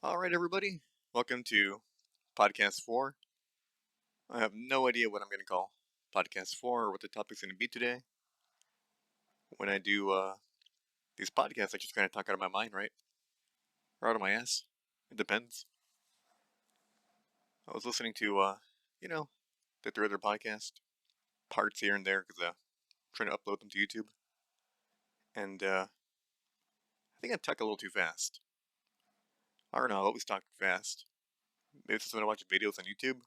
All right, everybody. Welcome to Podcast 4. I have no idea what I'm going to call Podcast 4 or what the topic's going to be today. When I do these podcasts, I just kind of talk out of my mind, right? Or out of my ass. It depends. I was listening to, the Thriller podcast, parts here and there, because I'm trying to upload them to YouTube. And I think I talk a little too fast. I don't know, I always talk fast. Maybe it's just when I watch videos on YouTube,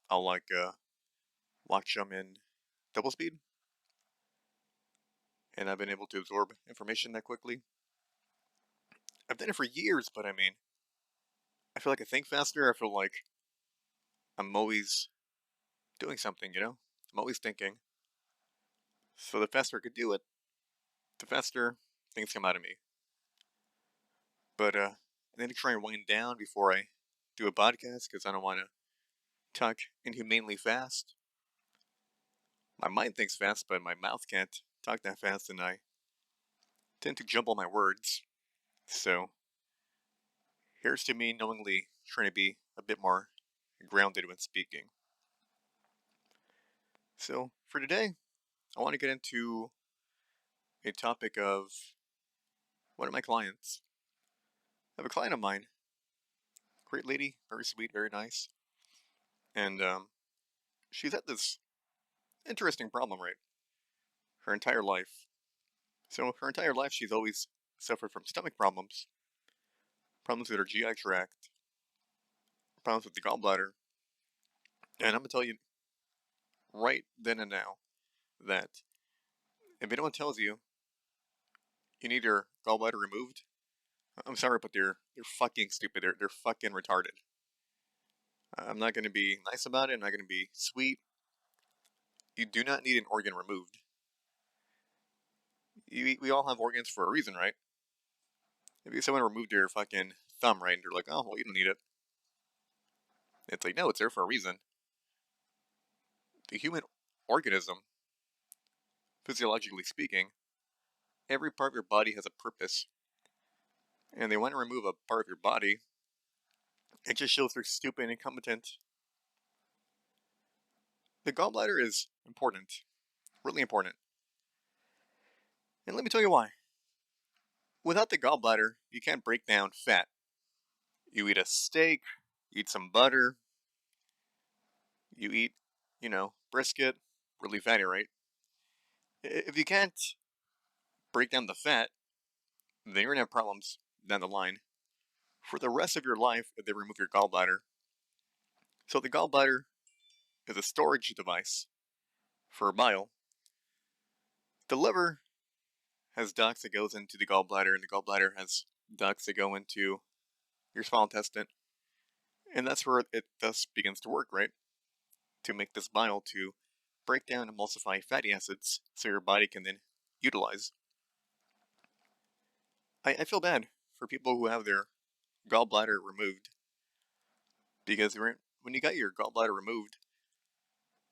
I'll watch them in double speed. And I've been able to absorb information that quickly. I've done it for years, but I mean, I feel like I think faster. I feel like I'm always doing something, I'm always thinking. So the faster I could do it, the faster things come out of me. But I need to try and wind down before I do a podcast because I don't want to talk inhumanely fast. My mind thinks fast, but my mouth can't talk that fast, and I tend to jumble my words. So here's to me knowingly trying to be a bit more grounded when speaking. So for today, I want to get into a topic of one of my clients. I have a client of mine, great lady, very sweet, very nice, and she's had this interesting problem, right? Her entire life. So her entire life, she's always suffered from stomach problems, problems with her GI tract, problems with the gallbladder, and I'm gonna tell you right then and now that if anyone tells you you need your gallbladder removed, I'm sorry, but they're fucking stupid. They're fucking retarded. I'm not gonna be nice about it. I'm not gonna be sweet. You do not need an organ removed. We all have organs for a reason, right? If someone removed your fucking thumb, right, and you're like, oh, well, you don't need it. It's like, no, it's there for a reason. The human organism, physiologically speaking, every part of your body has a purpose. And they want to remove a part of your body. It just shows they're stupid and incompetent. The gallbladder is important, really important. And let me tell you why. Without the gallbladder, you can't break down fat. You eat a steak, you eat some butter, you eat, brisket, really fatty, right? If you can't break down the fat, then you're gonna have problems down the line for the rest of your life if they remove your gallbladder. So the gallbladder is a storage device for bile. The liver has ducts that goes into the gallbladder, and the gallbladder has ducts that go into your small intestine, and that's where it thus begins to work, right? To make this bile to break down and emulsify fatty acids so your body can then utilize. I feel bad for people who have their gallbladder removed because when you got your gallbladder removed,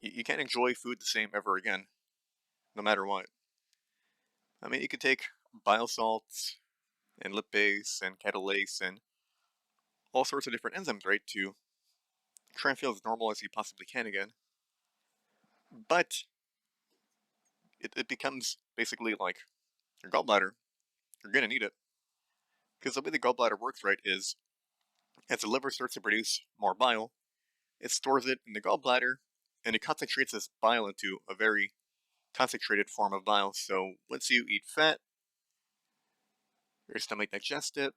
you can't enjoy food the same ever again, no matter what. I mean, you could take bile salts and lipase and catalase and all sorts of different enzymes, right, to try and feel as normal as you possibly can again. But it becomes basically like your gallbladder. You're going to need it. Because the way the gallbladder works, right, is as the liver starts to produce more bile, it stores it in the gallbladder and it concentrates this bile into a very concentrated form of bile. So once you eat fat, your stomach digests it,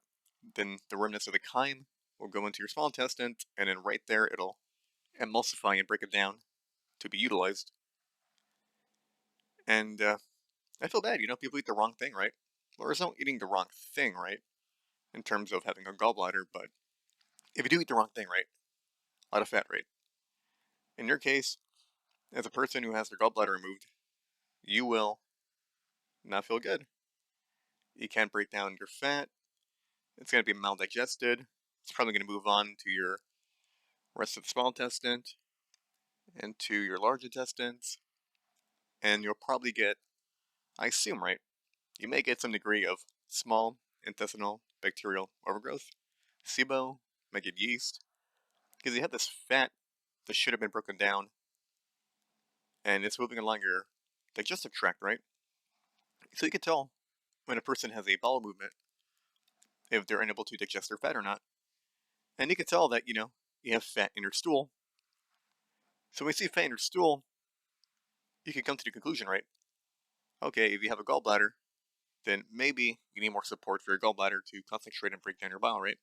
then the remnants of the chyme will go into your small intestine, and then right there it'll emulsify and break it down to be utilized. And I feel bad, people eat the wrong thing, right? Or it's not eating the wrong thing, right? In terms of having a gallbladder, but if you do eat the wrong thing, right? A lot of fat, right? In your case, as a person who has their gallbladder removed, you will not feel good. You can't break down your fat. It's going to be maldigested. It's probably going to move on to your rest of the small intestine and to your large intestines. And you'll probably get, I assume, right? You may get some degree of small intestinal bacterial overgrowth, SIBO, might get yeast, because you have this fat that should have been broken down, and it's moving along your digestive tract, right? So you can tell when a person has a bowel movement if they're unable to digest their fat or not. And you can tell that, you have fat in your stool. So when you see fat in your stool, you can come to the conclusion, right? Okay, if you have a gallbladder, then maybe you need more support for your gallbladder to concentrate and break down your bile, right?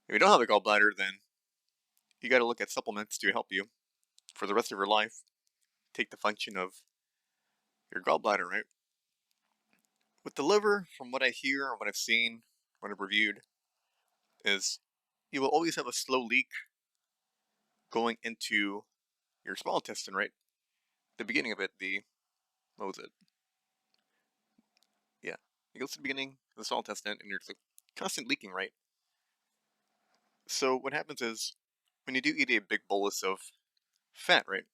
If you don't have a gallbladder, then you got to look at supplements to help you for the rest of your life take the function of your gallbladder, right? With the liver, from what I hear, what I've seen, what I've reviewed, is you will always have a slow leak going into your small intestine, right? The beginning of it, what was it? Yeah. It goes to the beginning of the small intestine and there's like constant leaking, right? So what happens is when you do eat a big bolus of fat, right?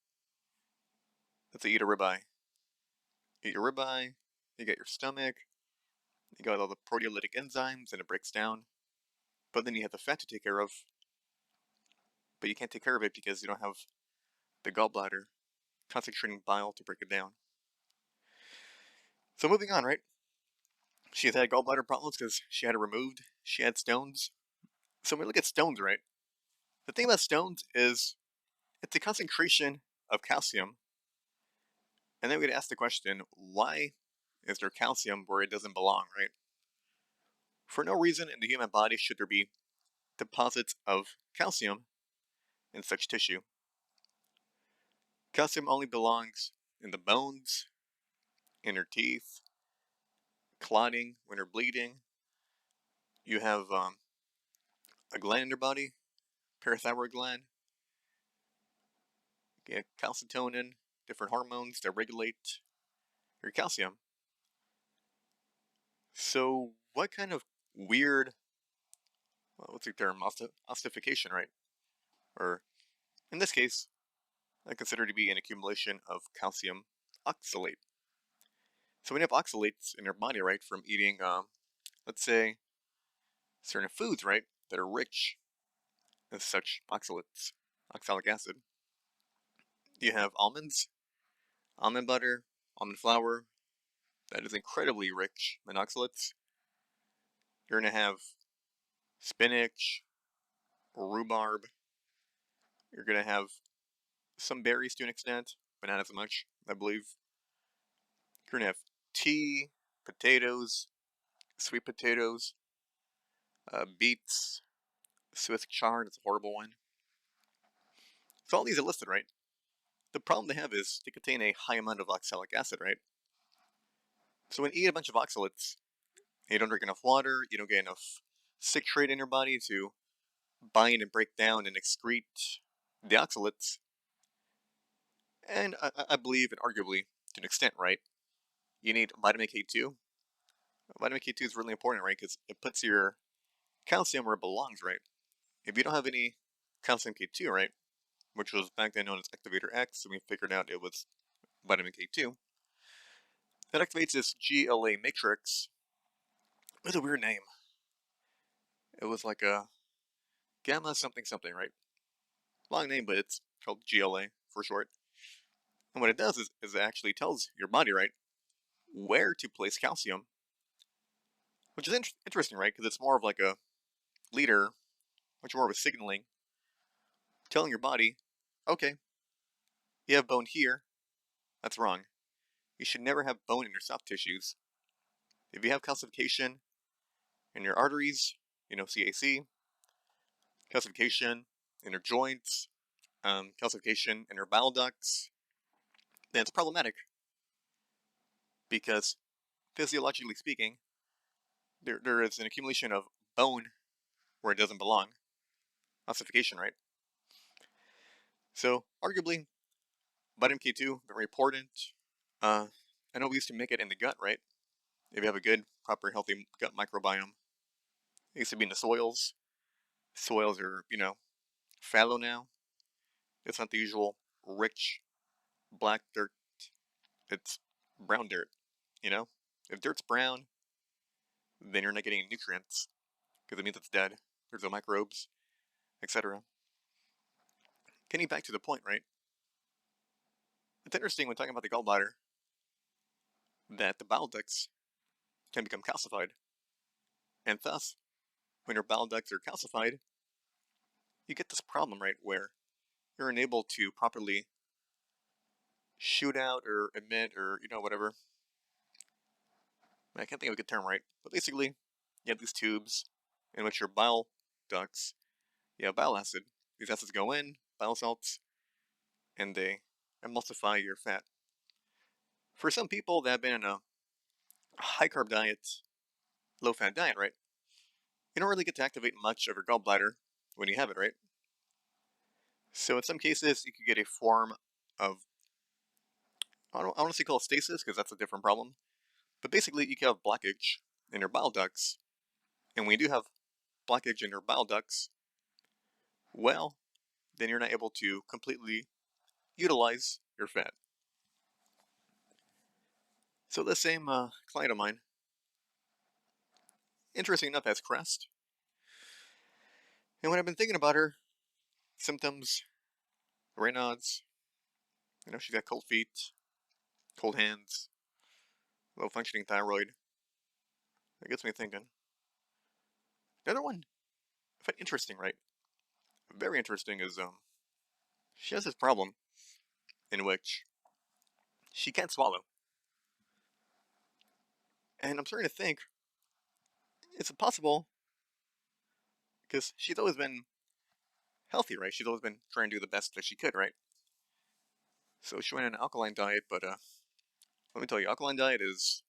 Let's say eat a ribeye. Eat your ribeye, you got your stomach, you got all the proteolytic enzymes and it breaks down. But then you have the fat to take care of, but you can't take care of it because you don't have the gallbladder concentrating bile to break it down. So moving on, right? She has had gallbladder problems because she had it removed. She had stones. So when we look at stones, right? The thing about stones is it's a concentration of calcium. And then we would ask the question, why is there calcium where it doesn't belong, right? For no reason in the human body should there be deposits of calcium in such tissue. Calcium only belongs in the bones, in your teeth, clotting when you're bleeding. You have a gland in your body, parathyroid gland, get calcitonin, different hormones that regulate your calcium. So what kind of weird, what's the term, ossification, right? Or in this case, I consider to be an accumulation of calcium oxalate. So when you have oxalates in your body, right, from eating, let's say, certain foods, right, that are rich in such oxalates, oxalic acid. You have almonds, almond butter, almond flour, that is incredibly rich in oxalates. You're going to have spinach, rhubarb. You're going to have some berries to an extent, but not as much, I believe. You're going to have tea, potatoes, sweet potatoes, beets, Swiss chard is a horrible one. So all these are listed, right? The problem they have is they contain a high amount of oxalic acid, right? So when you eat a bunch of oxalates, you don't drink enough water, you don't get enough citrate in your body to bind and break down and excrete the oxalates. And I believe, and arguably, to an extent, right, you need vitamin K2. Vitamin K2 is really important, right, because it puts your calcium where it belongs, right? If you don't have any calcium K2, right, which was back then known as activator X, and we figured out it was vitamin K2, that activates this GLA matrix with a weird name. It was like a gamma something something, right? Long name, but it's called GLA for short. And what it does is it actually tells your body, right, where to place calcium, which is interesting, right? Because it's more of like a leader, much more of a signaling, telling your body, okay, you have bone here. That's wrong. You should never have bone in your soft tissues. If you have calcification in your arteries, CAC, calcification in your joints, calcification in your bile ducts, then it's problematic because physiologically speaking, there is an accumulation of bone where it doesn't belong. Ossification, right? So, arguably, vitamin K2, very important. I know we used to make it in the gut, right? If you have a good, proper, healthy gut microbiome. It used to be in the soils. Soils are, fallow now. It's not the usual rich black dirt. It's brown dirt, you know? If dirt's brown, then you're not getting nutrients because it means it's dead. There's no microbes. etc. Getting back to the point, right? It's interesting when talking about the gallbladder that the bile ducts can become calcified, and thus, when your bile ducts are calcified, you get this problem, right, where you're unable to properly shoot out or emit or, whatever. I can't think of a good term, right? But basically, you have these tubes in which your bile ducts, you have bile acid. These acids go in, bile salts, and they emulsify your fat. For some people that have been in a high carb diet, low fat diet, right? You don't really get to activate much of your gallbladder when you have it, right? So in some cases, you could get a form of, I don't want to say cholestasis because that's a different problem, but basically you can have blockage in your bile ducts. And when you do have blockage in your bile ducts, well, then you're not able to completely utilize your fat. So the same client of mine, interesting enough, has CREST. And when I've been thinking about her symptoms, Raynaud's, she's got cold feet, cold hands, low functioning thyroid. It gets me thinking. The other one I find interesting, right? Very interesting is she has this problem in which she can't swallow. And I'm starting to think, is it possible? Because she's always been healthy, right? She's always been trying to do the best that she could, right? So she went on an alkaline diet, but let me tell you, alkaline diet is,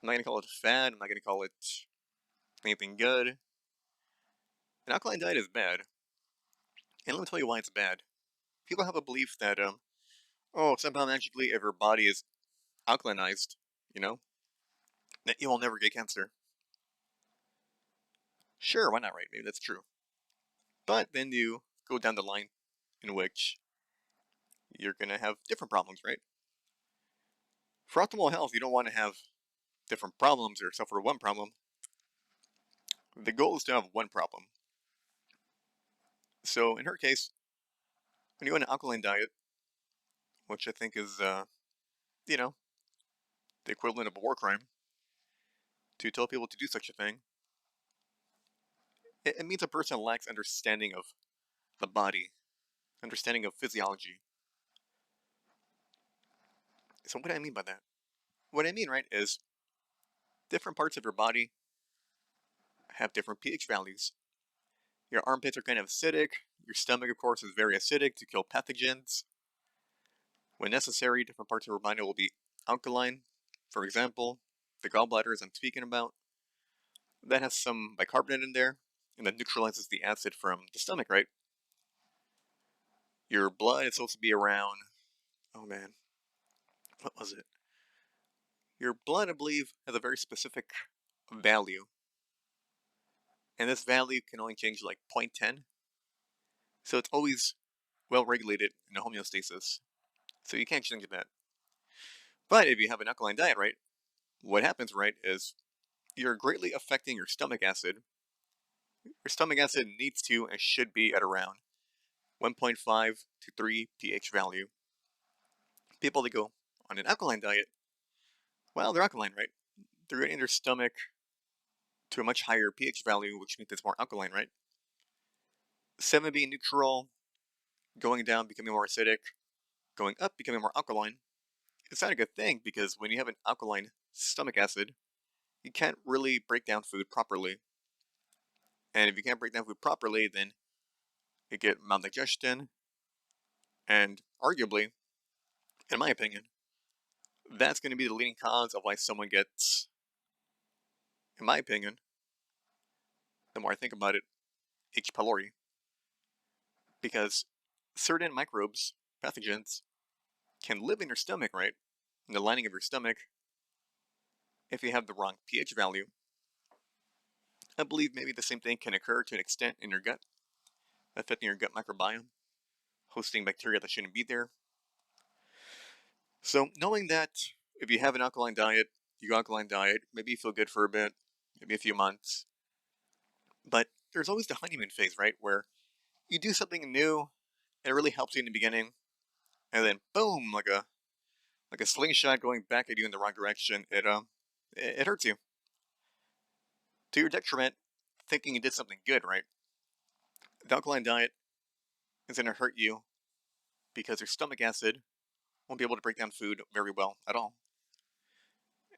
I'm not going to call it fad, I'm not going to call it anything good. An alkaline diet is bad. And let me tell you why it's bad. People have a belief that, somehow magically if your body is alkalinized, you know, that you will never get cancer. Sure, why not, right? Maybe that's true. But then you go down the line in which you're going to have different problems, right? For optimal health, you don't want to have different problems or suffer one problem. The goal is to have one problem. So in her case, when you go on an alkaline diet, which I think is, you know, the equivalent of a war crime, to tell people to do such a thing, it means a person lacks understanding of the body, understanding of physiology. So what do I mean by that? What I mean, right, is different parts of your body have different pH values. Your armpits are kind of acidic. Your stomach, of course, is very acidic to kill pathogens. When necessary, different parts of your body will be alkaline. For example, the gallbladder, as I'm speaking about, that has some bicarbonate in there, and that neutralizes the acid from the stomach, right? Your blood is supposed to be around, oh man, what was it? Your blood, I believe, has a very specific value, and this value can only change like 0.10. So it's always well regulated in a homeostasis. So you can't change that. But if you have an alkaline diet, right, what happens, right, is you're greatly affecting your stomach acid. Your stomach acid needs to and should be at around 1.5 to 3 pH value. People that go on an alkaline diet, well, they're alkaline, right? They're getting their stomach to a much higher pH value, which means it's more alkaline, right? 7 being neutral, going down, becoming more acidic, going up, becoming more alkaline. It's not a good thing because when you have an alkaline stomach acid, you can't really break down food properly. And if you can't break down food properly, then you get maldigestion, and arguably, in my opinion, that's going to be the leading cause of why someone gets, in my opinion, the more I think about it, H. pylori. Because certain microbes, pathogens, can live in your stomach, right? In the lining of your stomach, if you have the wrong pH value. I believe maybe the same thing can occur to an extent in your gut, affecting your gut microbiome, hosting bacteria that shouldn't be there. So knowing that if you have an alkaline diet, you go alkaline diet, maybe you feel good for a bit, maybe a few months. But there's always the honeymoon phase, right? Where you do something new, and it really helps you in the beginning, and then boom, like a slingshot going back at you in the wrong direction. It hurts you to your detriment, thinking you did something good, right? The alkaline diet is going to hurt you because your stomach acid won't be able to break down food very well at all,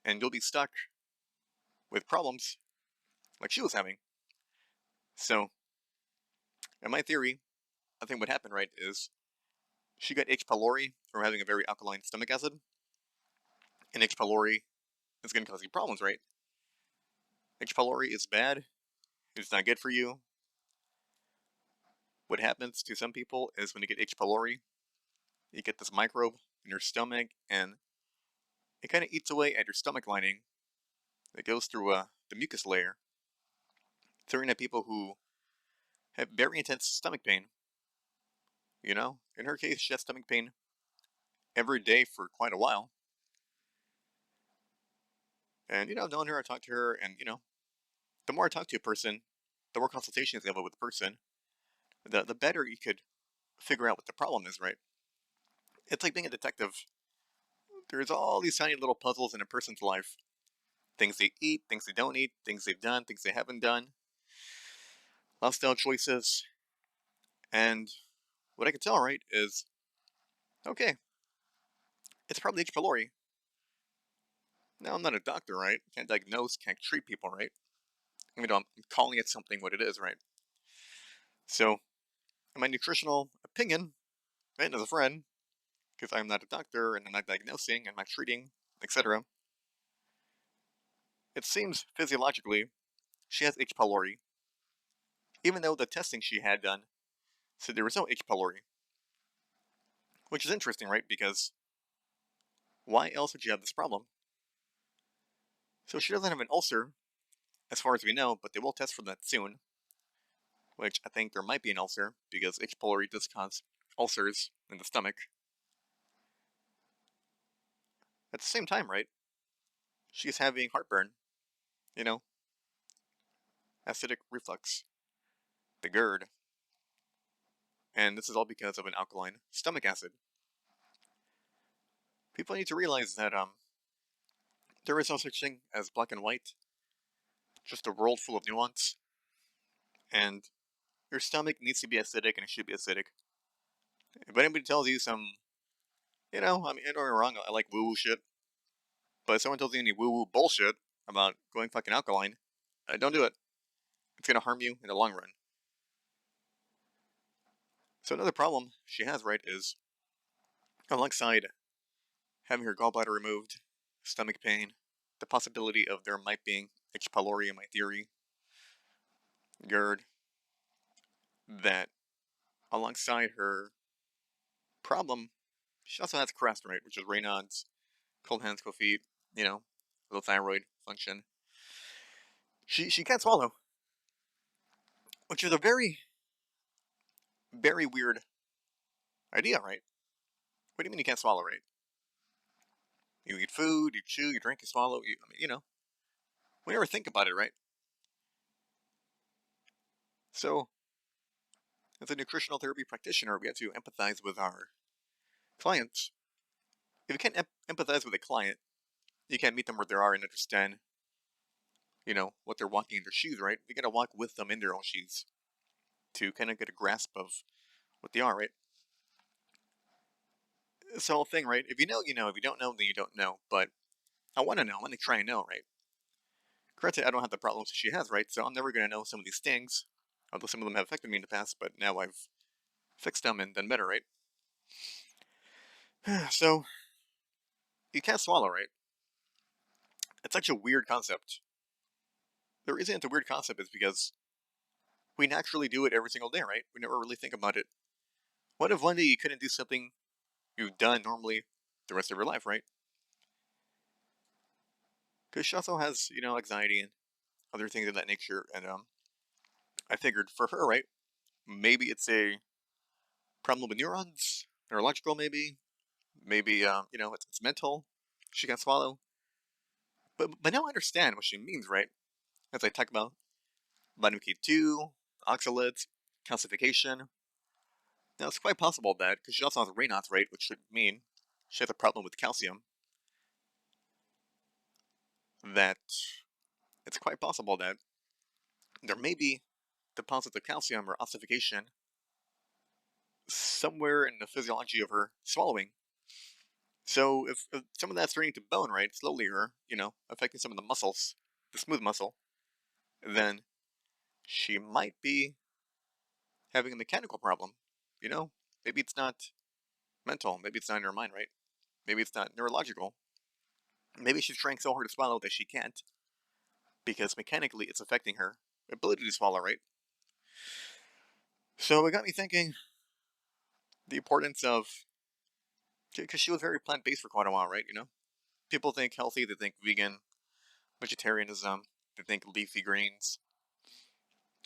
and you'll be stuck with problems like she was having. So, in my theory, I think what happened, right, is she got H. pylori from having a very alkaline stomach acid, and H. pylori is going to cause you problems, right? H. pylori is bad. It's not good for you. What happens to some people is when you get H. pylori, you get this microbe in your stomach, and it kind of eats away at your stomach lining. It goes through the mucus layer, throwing at people who have very intense stomach pain. In her case, she had stomach pain every day for quite a while. And, knowing her, I talked to her, and, the more I talk to a person, the more consultations you have with the person, the better you could figure out what the problem is, right? It's like being a detective. There's all these tiny little puzzles in a person's life. Things they eat, things they don't eat, things they've done, things they haven't done, lifestyle choices. And what I can tell, right, is, okay, it's probably H. pylori. Now, I'm not a doctor, right? Can't diagnose, can't treat people, right? Even though I'm calling it something what it is, right? So, in my nutritional opinion, right, as a friend, because I'm not a doctor and I'm not diagnosing and I'm not treating, etc., it seems physiologically she has H. pylori, even though the testing she had done said there was no H. pylori. Which is interesting, right? Because why else would you have this problem? So she doesn't have an ulcer, as far as we know, but they will test for that soon. Which I think there might be an ulcer, because H. pylori does cause ulcers in the stomach. At the same time, right? She's having heartburn, you know, acidic reflux, the GERD, and this is all because of an alkaline stomach acid. People need to realize that there is no such thing as black and white, just a world full of nuance, and your stomach needs to be acidic and it should be acidic. If anybody tells you I mean, don't get me wrong, I like woo-woo shit, but if someone tells you any woo-woo bullshit about going fucking alkaline, don't do it. It's gonna harm you in the long run. So another problem she has, right, is alongside having her gallbladder removed, stomach pain, the possibility of there might be H. pylori in my theory, GERD, that alongside her problem, she also has CREST, right, which is Raynaud's, cold hands, cold feet, low thyroid function. She can't swallow, which is a very, very weird idea, right? What do you mean you can't swallow, right? You eat food, you chew, you drink, you swallow, we never think about it, right? So, as a nutritional therapy practitioner, we have to empathize with our clients. If you can't empathize with a client, you can't meet them where they are and understand, what they're walking in their shoes, right? You gotta walk with them in their own shoes to kind of get a grasp of what they are, right? This whole thing, right? If you know, you know. If you don't know, then you don't know. But I want to know. I want to try and know, right? Granted, I don't have the problems she has, right? So I'm never going to know some of these things, although some of them have affected me in the past, but now I've fixed them and done better, right? So, you can't swallow, right? It's such a weird concept. The reason it's a weird concept is because we naturally do it every single day, right? We never really think about it. What if one day you couldn't do something you've done normally the rest of your life, right? Because she also has, anxiety and other things of that nature, and I figured for her, right, maybe it's a problem with neurons, neurological, maybe it's mental. She can swallow, but now I understand what she means, right? As I talk about vitamin K2, oxalates, calcification. Now, it's quite possible that, because she also has Raynaud's rate, which should mean she has a problem with calcium, that it's quite possible that there may be deposits of calcium or ossification somewhere in the physiology of her swallowing. So if some of that's turning to bone, right, slowly, or, affecting some of the muscles, the smooth muscle, then she might be having a mechanical problem. You know, maybe it's not mental, maybe it's not in her mind, right? Maybe it's not neurological. Maybe she's trying so hard to swallow that she can't, because mechanically it's affecting her ability to swallow, right? So it got me thinking the importance of, because she was very plant-based for quite a while, right? People think healthy, they think vegan, vegetarianism, they think leafy greens.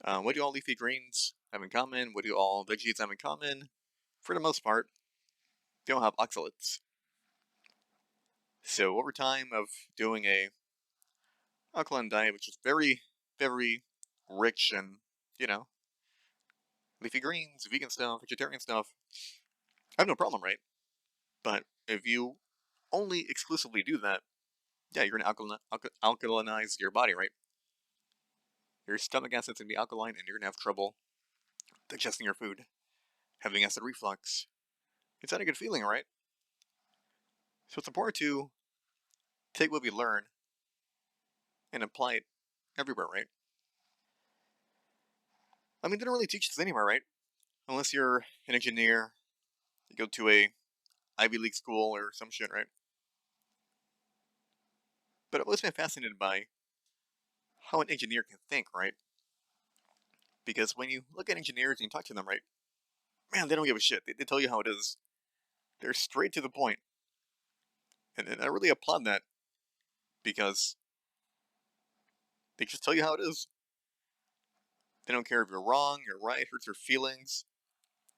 What do all leafy greens have in common? What do all veggies have in common? For the most part, they all have oxalates. So over time of doing a alkaline diet, which is very, very rich in, you know, leafy greens, vegan stuff, vegetarian stuff, I have no problem, right? But if you only exclusively do that, yeah, you're gonna alkalinize your body, right? Your stomach acid's gonna be alkaline, and you're gonna have trouble digesting your food, having acid reflux. It's not a good feeling, right? So it's important to take what we learn and apply it everywhere, right? I mean, they don't really teach this anywhere, right? Unless you're an engineer, you go to a Ivy League school or some shit, right? But I've always been fascinated by how an engineer can think, right? Because when you look at engineers and you talk to them, right, man, they don't give a shit. They tell you how it is. They're straight to the point. And I really applaud that, because they just tell you how it is. They don't care if you're wrong, you're right, hurts their feelings.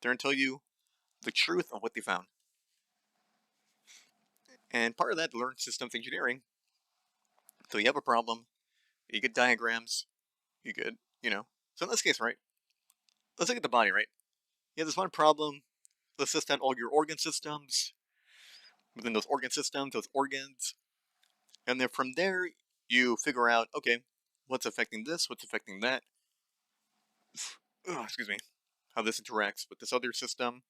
They're going to tell you the truth of what they found. And part of that, learn systems engineering. So you have a problem, you get diagrams, you get, So in this case, right, let's look at the body, right? You have this one problem, let's list out all your organ systems. Within those organ systems, those organs. And then from there, you figure out, okay, what's affecting this, what's affecting that. Excuse me. How this interacts with this other system,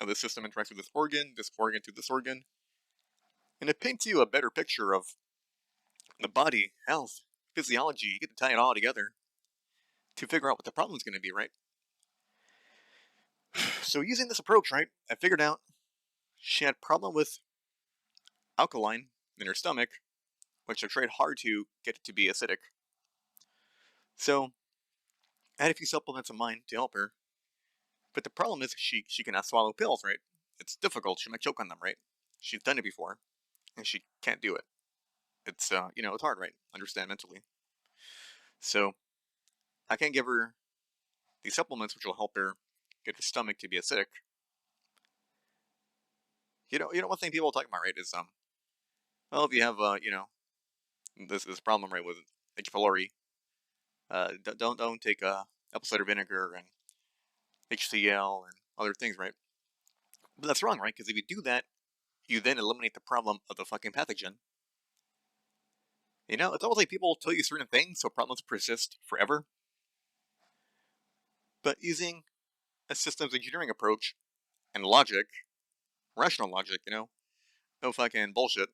how this system interacts with this organ to this organ. And it paints you a better picture of the body, health, physiology. You get to tie it all together to figure out what the problem is going to be, right? So using this approach, right, I figured out she had a problem with alkaline in her stomach, which I tried hard to get it to be acidic. So I had a few supplements of mine to help her. But the problem is she cannot swallow pills, right? It's difficult. She might choke on them, right? She's done it before, and she can't do it. It's it's hard, right? Understand mentally. So I can't give her these supplements which will help her get her stomach to be acidic. One thing people talk about, right, is well, if you have this problem, right, with H. pylori, don't take apple cider vinegar and HCl and other things, right? But that's wrong, right? Because if you do that, you then eliminate the problem of the fucking pathogen. It's almost like people tell you certain things so problems persist forever. But using a systems engineering approach and logic, rational logic, no fucking bullshit.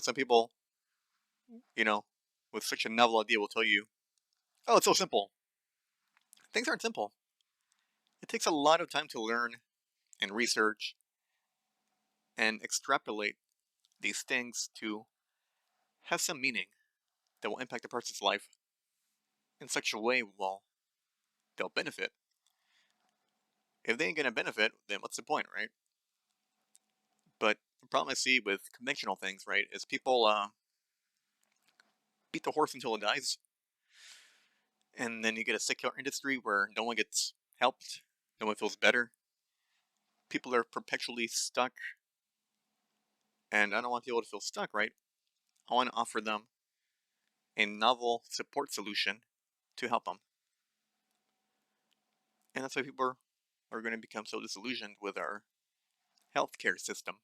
Some people, you know, with such a novel idea will tell you, oh, it's so simple. Things aren't simple. It takes a lot of time to learn and research and extrapolate these things to have some meaning that will impact a person's life in such a way while they'll benefit. If they ain't gonna benefit, then what's the point, right? But the problem I see with conventional things, right, is people beat the horse until it dies, and then you get a secular industry where no one gets helped, no one feels better. People are perpetually stuck, and I don't want people to feel stuck, right? I want to offer them a novel support solution to help them. And that's why people are going to become so disillusioned with our healthcare system.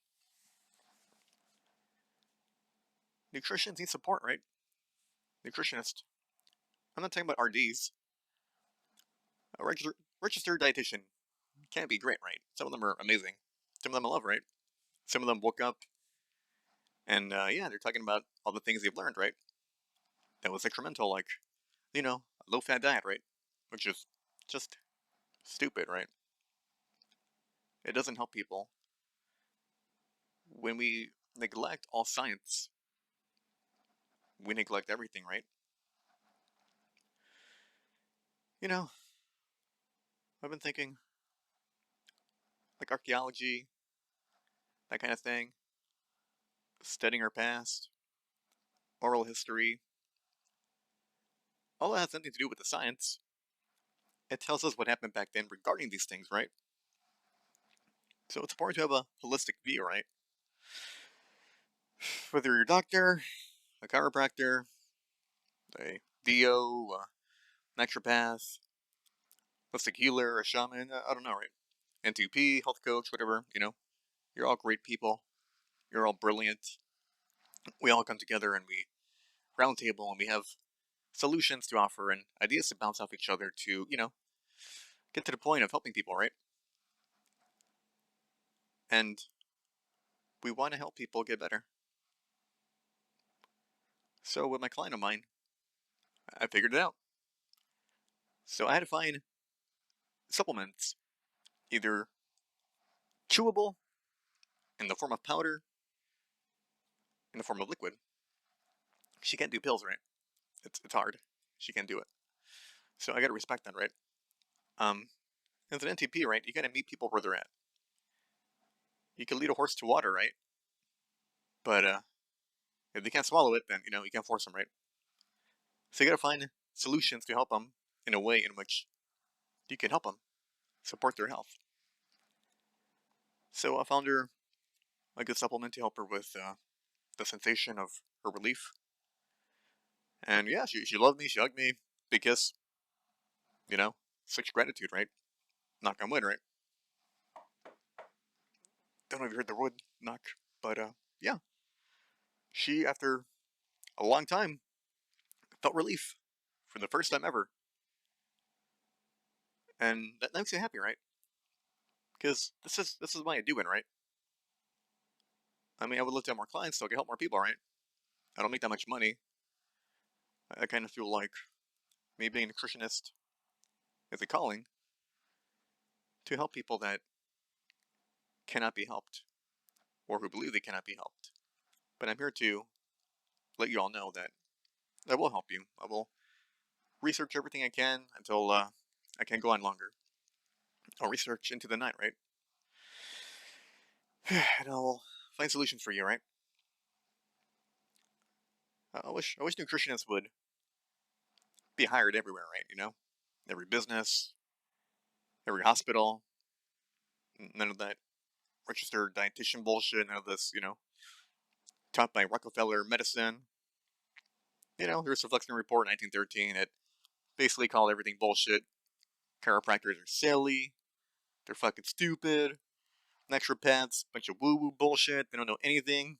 Nutritionists need support, right? Nutritionists. I'm not talking about RDs. A registered dietitian can be great, right? Some of them are amazing. Some of them I love, right? Some of them woke up and, yeah, they're talking about all the things they've learned, right? That was detrimental, like, a low-fat diet, right? Which is just stupid, right? It doesn't help people. When we neglect all science, we neglect everything, right? I've been thinking, like archaeology, that kind of thing, studying our past, oral history, all that has something to do with the science. It tells us what happened back then regarding these things, right? So it's important to have a holistic view, right? Whether you're a doctor, a chiropractor, a DO, a naturopath, holistic healer, a shaman, I don't know, right? N2P, health coach, whatever, you're all great people. You're all brilliant. We all come together and we roundtable and we have solutions to offer and ideas to bounce off each other to, get to the point of helping people, right? And we want to help people get better. So with my client of mine, I figured it out. So I had to find supplements, either chewable in the form of powder, in the form of liquid. She can't do pills, right? It's hard. She can't do it. So I gotta respect that, right? As an NTP, right, you gotta meet people where they're at. You can lead a horse to water, right? But if they can't swallow it, then you can't force them, right? So you gotta find solutions to help them in a way in which you can help them support their health. So I found her a good supplement to help her with the sensation of her relief. And yeah, she loved me, she hugged me, because, such gratitude, right? Knock on wood, right? Don't know if you heard the wood knock, but yeah. She, after a long time, felt relief for the first time ever. And that makes me happy, right? Because this is why I do it, right? I mean, I would love to have more clients so I can help more people, right? I don't make that much money. I kind of feel like me being a nutritionist is a calling to help people that cannot be helped or who believe they cannot be helped. But I'm here to let you all know that I will help you. I will research everything I can until I can go on longer. I'll research into the night, right? And I'll find solutions for you, right? I wish nutritionists would be hired everywhere, right? Every business, every hospital. None of that registered dietitian bullshit. None of this, taught by Rockefeller medicine. There's a Reflux report in 1913 that basically called everything bullshit. Chiropractors are silly. They're fucking stupid. Naturopaths, bunch of woo-woo bullshit. They don't know anything.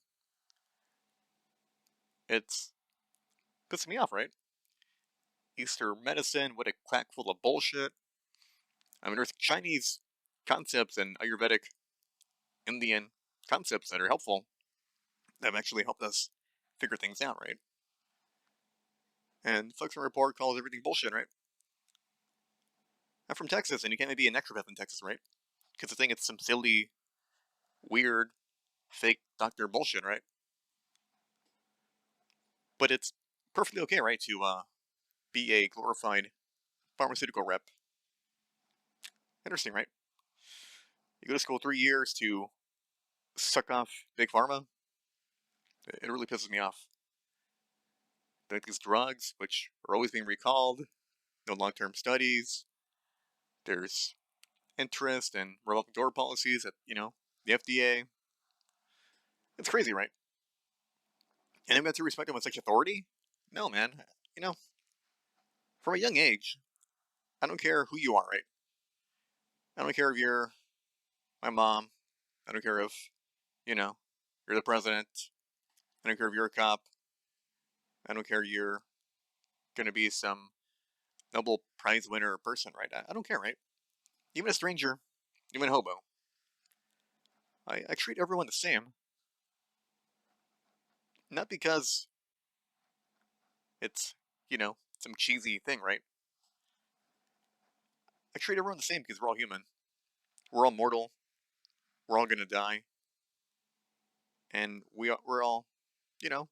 It's pissing me off, right? Eastern medicine, what a quack full of bullshit. I mean, there's Chinese concepts and Ayurvedic Indian concepts that are helpful, that have actually helped us figure things out, right? And Reflux report calls everything bullshit, right? I'm from Texas, and you can't be a naturopath in Texas, right? Because I think it's some silly, weird, fake doctor bullshit, right? But it's perfectly okay, right, to be a glorified pharmaceutical rep. Interesting, right? You go to school 3 years to suck off big pharma. It really pisses me off. Like these drugs, which are always being recalled, no long-term studies. There's interest and revolving door policies at, the FDA. It's crazy, right? And I'm going to respect them with such authority? No, man. You know, from a young age, I don't care who you are, right? I don't care if you're my mom. I don't care if, you know, you're the president. I don't care if you're a cop. I don't care you're going to be some Nobel Prize winner person, right? I don't care, right? Even a stranger, even a hobo. I treat everyone the same. Not because it's, some cheesy thing, right? I treat everyone the same because we're all human. We're all mortal. We're all going to die. And we're all, you know,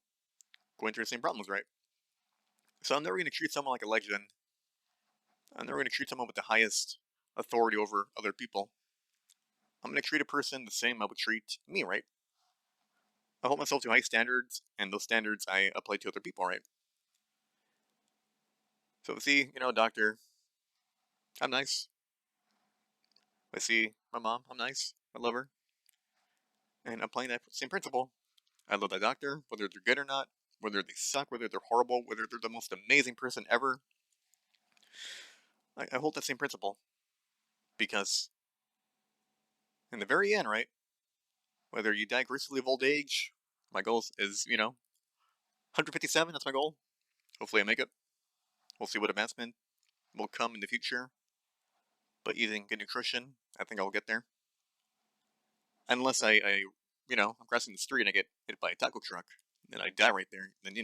going through the same problems, right? So I'm never going to treat someone like a legend. I'm never going to treat someone with the highest authority over other people. I'm going to treat a person the same I would treat me, right? I hold myself to high standards, and those standards I apply to other people, right? So if I see, a doctor, I'm nice. If I see my mom, I'm nice. I love her. And I'm applying that same principle. I love that doctor, whether they're good or not, whether they suck, whether they're horrible, whether they're the most amazing person ever. I hold that same principle. Because in the very end, right, whether you die gracefully of old age, my goal is, 157, that's my goal. Hopefully I make it. We'll see what advancement will come in the future. But eating good nutrition, I think I'll get there. Unless I'm crossing the street and I get hit by a taco truck, and I die right there, then,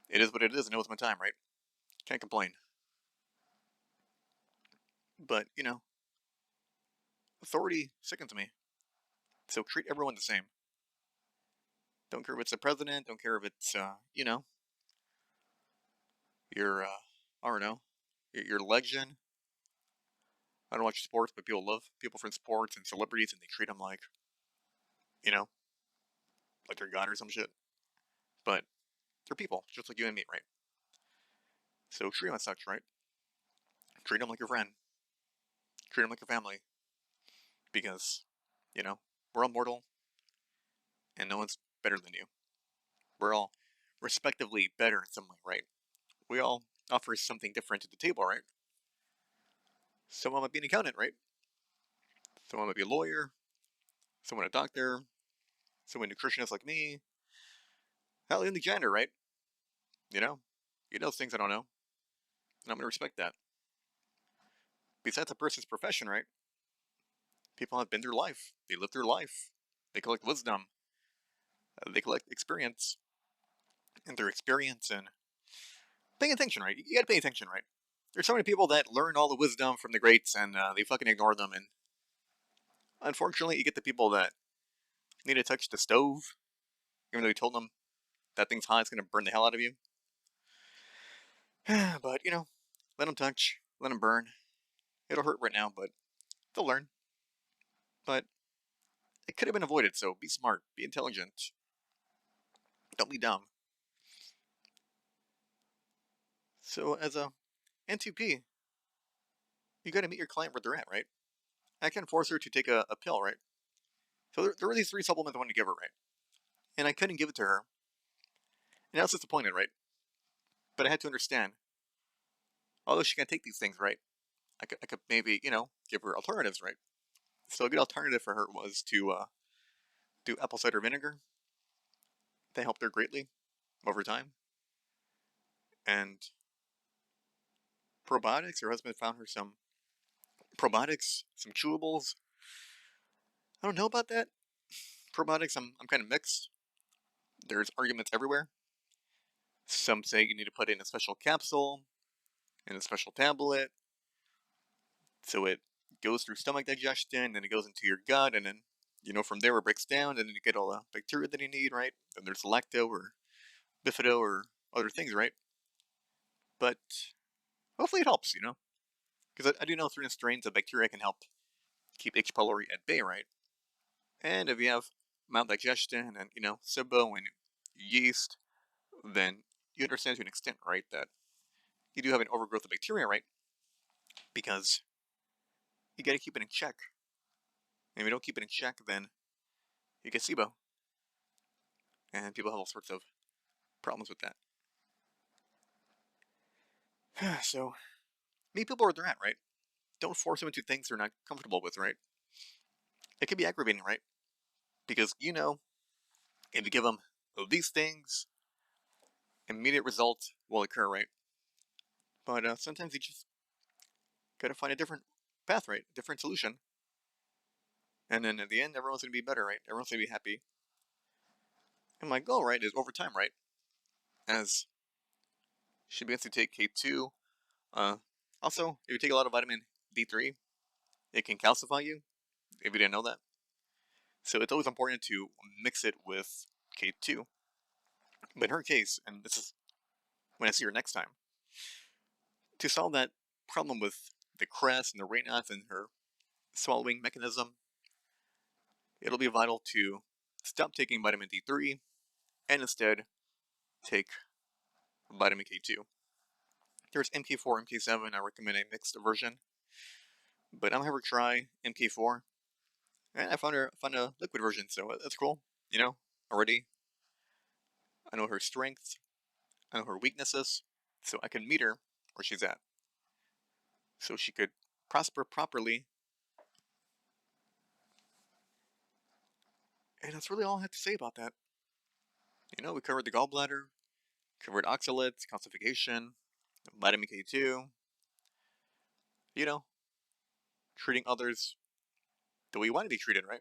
it is what it is, and it was my time, right? Can't complain. But, authority sickens me. So treat everyone the same. Don't care if it's the president, don't care if it's, your, I don't know, your legend. I don't watch sports, but people love people from sports and celebrities, and they treat them you know, like they're God or some shit. But they're people, just like you and me, right? So treat them as such, right? Treat them like your friend. Treat them like your family. Because, you know, we're all mortal, and no one's better than you. We're all respectively better in some way, right? We all offer something different to the table, right? Someone might be an accountant, right? Someone might be a lawyer. Someone a doctor. Someone a nutritionist like me. Hell, even the janitor, right? You know? You know things I don't know. And I'm going to respect that. Besides a person's profession, right? People have been through life. They live through life. They collect wisdom. They collect experience. And their experience and paying attention, right? You gotta pay attention, right? There's so many people that learn all the wisdom from the greats and they fucking ignore them. And unfortunately, you get the people that need to touch the stove, even though you told them that thing's hot, it's gonna burn the hell out of you. But, let them touch, let them burn. It'll hurt right now, but they'll learn. But it could have been avoided, so be smart, be intelligent. Don't be dumb. So, as a N2P, you gotta meet your client where they're at, right? I can't force her to take a pill, right? So, there were these 3 supplements I wanted to give her, right? And I couldn't give it to her. And I was disappointed, right? But I had to understand, although she can take these things, right? I could maybe, give her alternatives, right? So a good alternative for her was to do apple cider vinegar. They helped her greatly over time. And probiotics, her husband found her some probiotics, some chewables. I don't know about that. Probiotics, I'm kind of mixed. There's arguments everywhere. Some say you need to put it in a special capsule, in a special tablet, so it goes through stomach digestion, then it goes into your gut, and then, from there it breaks down, and then you get all the bacteria that you need, right? And there's lacto or bifido or other things, right? But hopefully it helps, because I do know certain strains of bacteria can help keep H. pylori at bay, right? And if you have maldigestion and, SIBO and yeast, then you understand to an extent, right, that you do have an overgrowth of bacteria, right? Because you got to keep it in check. And if you don't keep it in check, then you get SIBO. And people have all sorts of problems with that. So, meet people where they're at, right? don't force them into things they're not comfortable with, right? It can be aggravating, right? Because if you give them these things, immediate results will occur, right? But sometimes you just gotta find a different path, right? Different solution. And then at the end, everyone's gonna be better, right? Everyone's gonna be happy. And my goal, right, is over time, right? As she begins to take K2, uh, also, if you take a lot of vitamin D3, it can calcify you, if you didn't know that. So it's always important to mix it with K2. But in her case, and this is when I see her next time, to solve that problem with the crest and the Raynaud's and her swallowing mechanism, it'll be vital to stop taking vitamin D3 and instead take vitamin K2. There's MK4, MK7. I recommend a mixed version, but I'm gonna have her try MK4, and I found a liquid version, so that's cool. Already I know her strengths, I know her weaknesses, so I can meet her where she's at, so she could prosper properly. And that's really all I have to say about that. We covered the gallbladder, covered oxalates, calcification, vitamin K2, you know, treating others the way you want to be treated, right?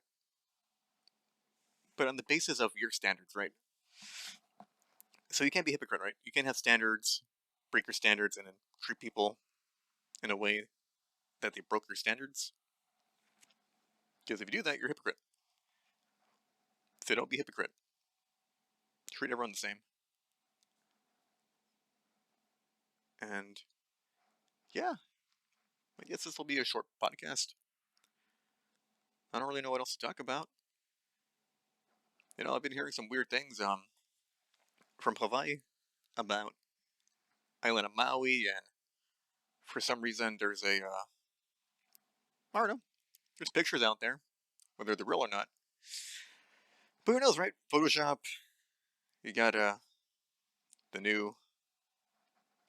But on the basis of your standards, right? So you can't be a hypocrite, right? You can't have standards, break your standards, and then treat people in a way that they broke your standards. Because if you do that, you're a hypocrite. So don't be a hypocrite. Treat everyone the same. And yeah, I guess this will be a short podcast. I don't really know what else to talk about. I've been hearing some weird things from Hawaii about island of Maui, and for some reason there's I don't know, there's pictures out there, whether they're real or not. But who knows, right? Photoshop, you got the new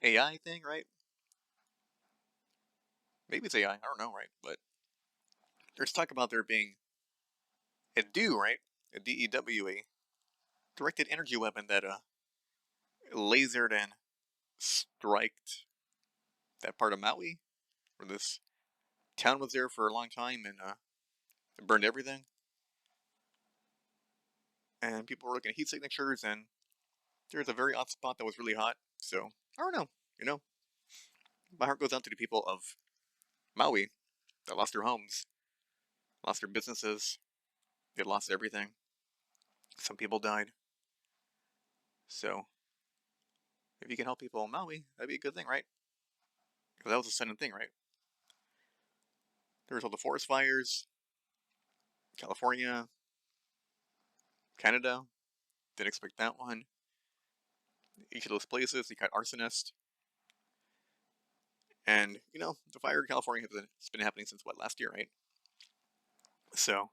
AI thing, right? Maybe it's AI, I don't know, right? But there's talk about there being a DEW, right? A DEWA, directed energy weapon that lasered and striked that part of Maui, where this town was there for a long time and it burned everything. And people were looking at heat signatures, and there's a very hot spot that was really hot. So I don't know, my heart goes out to the people of Maui that lost their homes, lost their businesses, they lost everything. Some people died. So if you can help people in Maui, that'd be a good thing, right? Because that was a sudden thing, right? There was all the forest fires, California, Canada. Didn't expect that one. Each of those places, you got arsonists. And, the fire in California has been happening since, last year, right? So,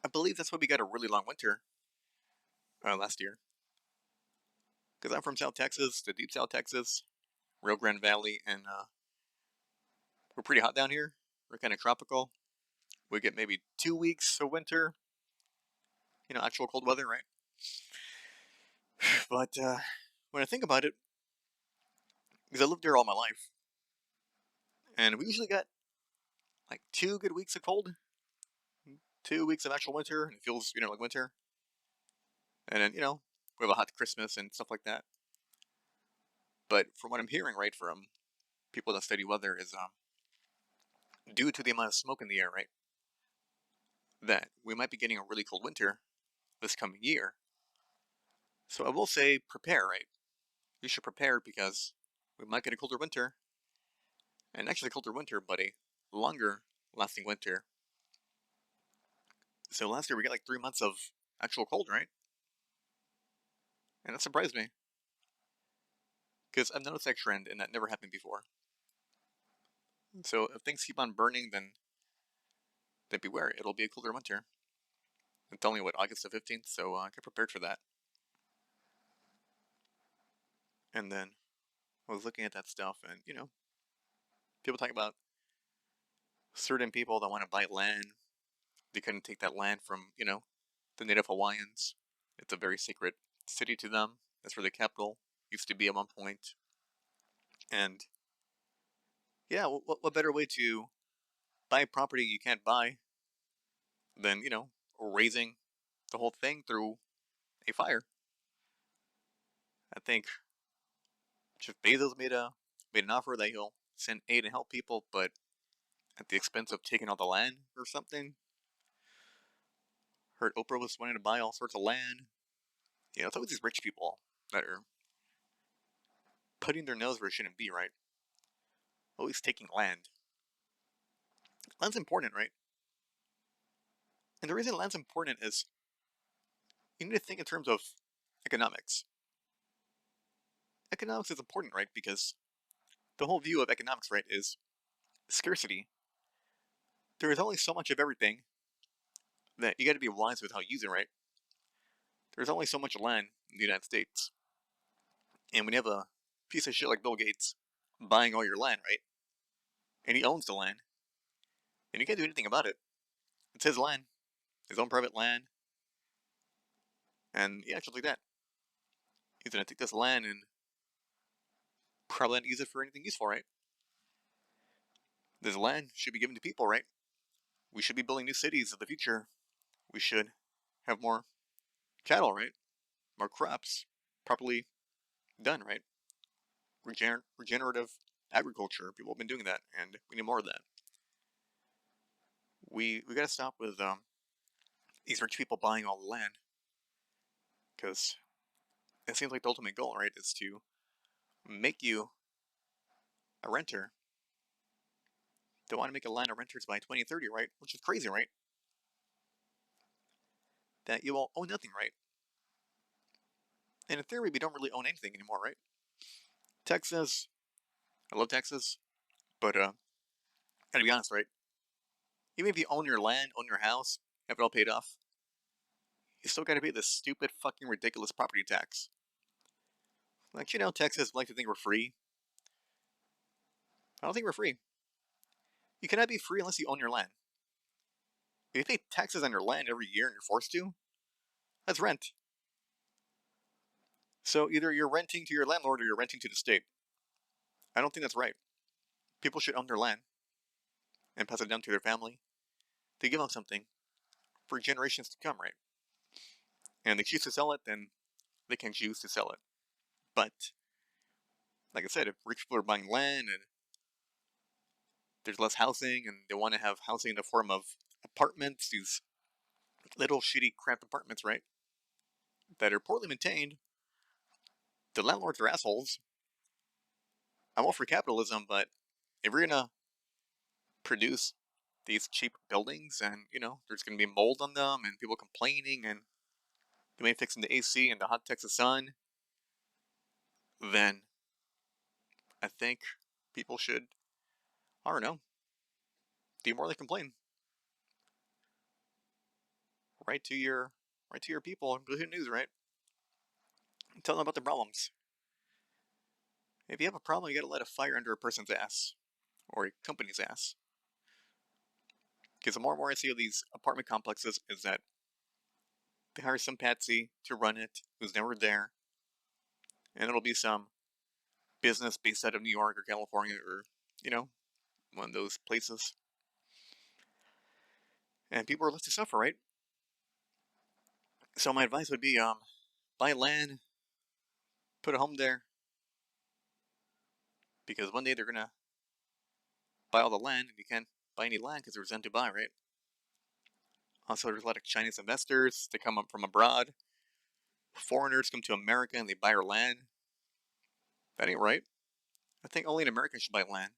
I believe that's why we got a really long winter last year. Because I'm from South Texas, the deep South Texas, Rio Grande Valley, and we're pretty hot down here. We're kind of tropical. We get maybe 2 weeks of winter, actual cold weather, right? But when I think about it, because I lived there all my life, and we usually got like 2 good weeks of cold, 2 weeks of actual winter, and it feels, like winter. And then, we have a hot Christmas and stuff like that. But from what I'm hearing, right, from people that study weather, is due to the amount of smoke in the air, right, that we might be getting a really cold winter this coming year. So I will say prepare, right? You should prepare because we might get a colder winter, and actually a colder winter, but a longer lasting winter. So last year we got like 3 months of actual cold, right? And that surprised me. Because I've noticed that trend and that never happened before. So if things keep on burning, then beware, it'll be a colder winter. It's only, August the 15th, so get prepared for that. And then I was looking at that stuff, and, people talk about certain people that want to buy land, they couldn't take that land from, the native Hawaiians. It's a very sacred city to them. That's where the capital used to be at one point. And yeah, what better way to buy property you can't buy than, raising the whole thing through a fire? I think Jeff Bezos made an offer that he'll send aid and help people, but at the expense of taking all the land or something. Heard Oprah was wanting to buy all sorts of land. It's always these rich people that are putting their nose where it shouldn't be, right? Always taking land. Land's important, right? And the reason land's important is you need to think in terms of economics. Economics is important, right? Because the whole view of economics, right, is scarcity. There is only so much of everything that you got to be wise with how you use it, right? There's only so much land in the United States. And when you have a piece of shit like Bill Gates buying all your land, right? And he owns the land, and you can't do anything about it. It's his land, his own private land, and yeah, just like that. He's gonna take this land and probably not use it for anything useful, right? This land should be given to people, right? We should be building new cities of the future. We should have more cattle, right? More crops properly done, right? Regenerative agriculture. People have been doing that, and we need more of that. We gotta stop with these rich people buying all the land, because it seems like the ultimate goal, right, is to make you a renter. They want to make a line of renters by 2030, right? Which is crazy, right? That you will own nothing, right? And in theory, we don't really own anything anymore, right? Texas, I love Texas, but gotta be honest, right? Even if you own your land, own your house, have it all paid off, you still gotta pay this stupid, fucking ridiculous property tax. Like, Texas like to think we're free. I don't think we're free. You cannot be free unless you own your land. If you pay taxes on your land every year and you're forced to, that's rent. So either you're renting to your landlord or you're renting to the state. I don't think that's right. People should own their land and pass it down to their family. They give them something for generations to come, right? And they choose to sell it, then they can choose to sell it. But, like I said, if rich people are buying land and there's less housing and they want to have housing in the form of apartments, these little shitty cramped apartments, right? That are poorly maintained, the landlords are assholes. I'm all for capitalism, but if we're gonna produce these cheap buildings and, there's gonna be mold on them and people complaining and they may fixing the AC in the hot Texas sun, then I think people should, I don't know, do more than complain. Write to your people, good news, right? Tell them about the problems. If you have a problem, you gotta light a fire under a person's ass or a company's ass. Because the more and more I see of these apartment complexes is that they hire some patsy to run it who's never there, and it'll be some business based out of New York or California or, one of those places. And people are left to suffer, right? So my advice would be, buy land, put a home there, because one day they're gonna buy all the land, and you can't buy any land because there's none to buy, right? Also, there's a lot of Chinese investors that come up from abroad. Foreigners come to America and they buy our land. That ain't right. I think only an American should buy land.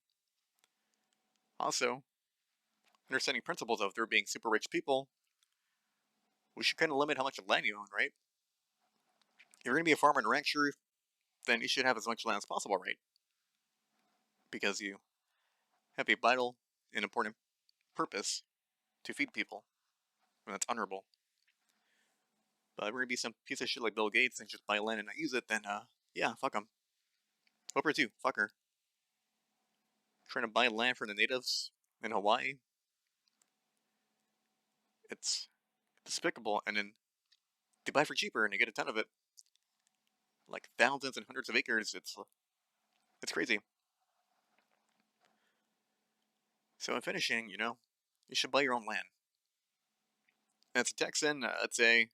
Also, understanding principles of there being super rich people, we should kind of limit how much land you own, right? If you're going to be a farmer and rancher, then you should have as much land as possible, right? Because you have a vital and important purpose to feed people, and that's honorable. But if we're going to be some piece of shit like Bill Gates and just buy land and not use it, then, yeah, fuck him. Oprah too, fuck her. Trying to buy land from the natives in Hawaii It's despicable, and then they buy for cheaper and they get a ton of it, like thousands and hundreds of acres. It's crazy. So in finishing, you should buy your own land. And as a Texan, I'd say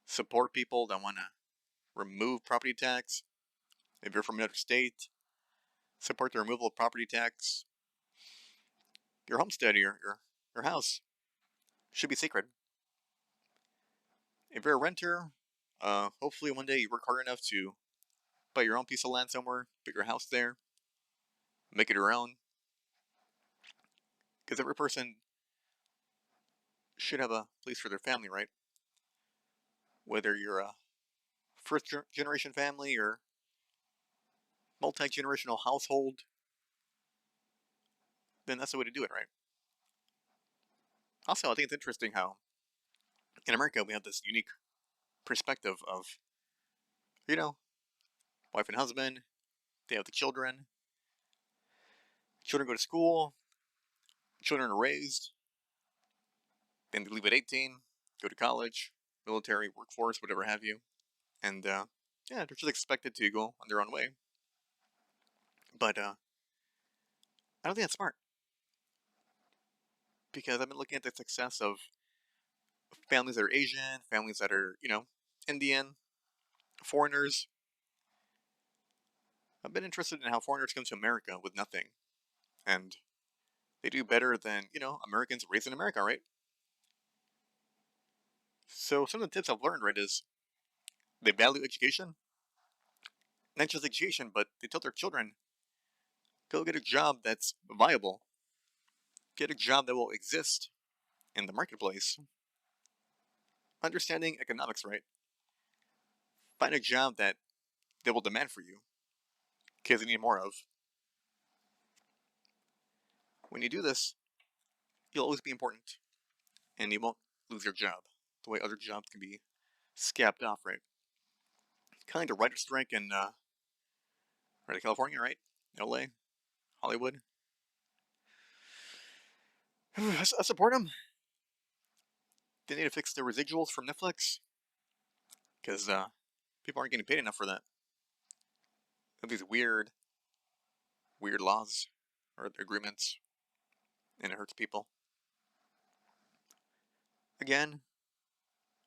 support people that want to remove property tax. If you're from another state, support the removal of property tax. Your homestead, your house should be sacred. If you're a renter, hopefully one day you work hard enough to buy your own piece of land somewhere, put your house there, make it your own. Because every person should have a place for their family, right? Whether you're a first generation family or multi-generational household, then that's the way to do it, right? Also, I think it's interesting how in America we have this unique perspective of, you know, wife and husband, they have the children, children go to school, children are raised, then they leave at 18, go to college, military, workforce, whatever have you, and yeah, they're just expected to go on their own way. But I don't think that's smart, because I've been looking at the success of families that are Asian, families that are, Indian, foreigners. I've been interested in how foreigners come to America with nothing, and they do better than, Americans raised in America, right? So some of the tips I've learned, right, is they value education, not just education, but they tell their children, go get a job that's viable, get a job that will exist in the marketplace. Understanding economics, right? Find a job that they will demand for you, because they need more of. When you do this, you'll always be important, and you won't lose your job, the way other jobs can be scabbed off, right? Kind of writer strike in California, right? LA, Hollywood. I support them. They need to fix the residuals from Netflix, because people aren't getting paid enough for that. They have these weird laws or agreements, and it hurts people. Again,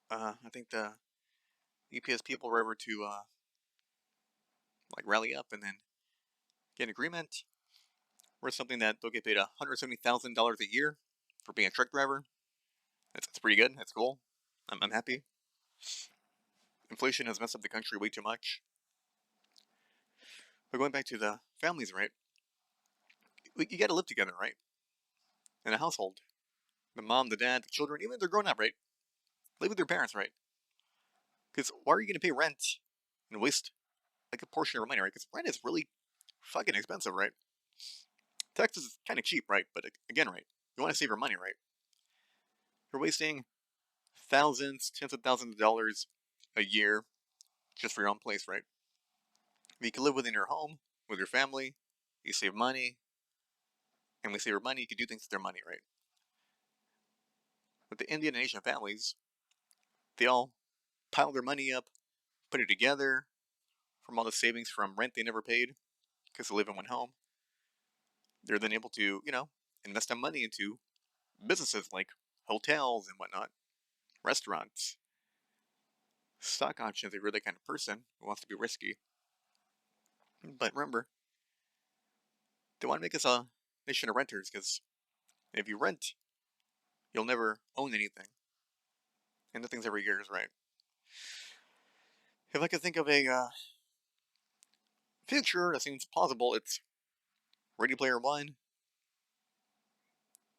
I think the UPS people were able to rally up and then get an agreement or something that they'll get paid $170,000 a year for being a truck driver. That's pretty good. That's cool. I'm happy. Inflation has messed up the country way too much. But going back to the families, right? You got to live together, right? In a household. The mom, the dad, the children, even if they're grown up, right? Live with your parents, right? Because why are you going to pay rent and waste like a portion of your money, right? Because rent is really fucking expensive, right? Texas is kind of cheap, right? But again, right? You want to save your money, right? You're wasting thousands, tens of thousands of dollars a year just for your own place, right? If you can live within your home with your family, you save money, and we save your money, you can do things with their money, right? With the Indian and Asian families, they all pile their money up, put it together from all the savings from rent they never paid because they live in one home. They're then able to, invest that money into businesses like hotels and whatnot, restaurants, stock options. If you're the kind of person who wants to be risky. But remember, they want to make us a nation of renters, because if you rent, you'll never own anything. And nothing's ever yours, right? If I could think of a future that seems plausible, it's Ready Player One.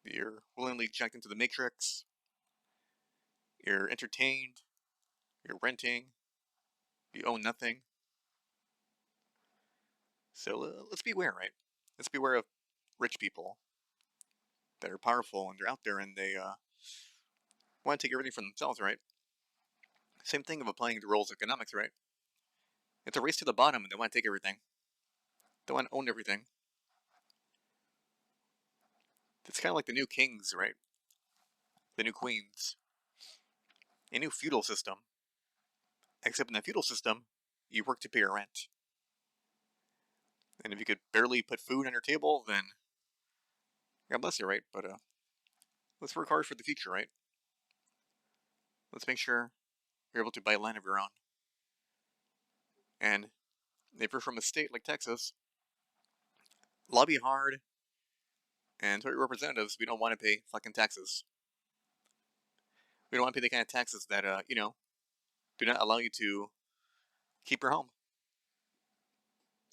You're willingly checked into the Matrix. You're entertained. You're renting. You own nothing. So let's be aware, right? Let's be aware of rich people that are powerful and they're out there and they want to take everything for themselves, right? Same thing of applying the rules of economics, right? It's a race to the bottom and they want to take everything. They want to own everything. It's kind of like the new kings, right? the new queens, a new feudal system. Except in the feudal system, you work to pay your rent. And if you could barely put food on your table, then God bless you, right? But let's work hard for the future, right? Let's make sure you're able to buy land of your own. And if you're from a state like Texas, lobby hard and tell your representatives we don't want to pay fucking taxes. We don't want to pay the kind of taxes that, do not allow you to keep your home.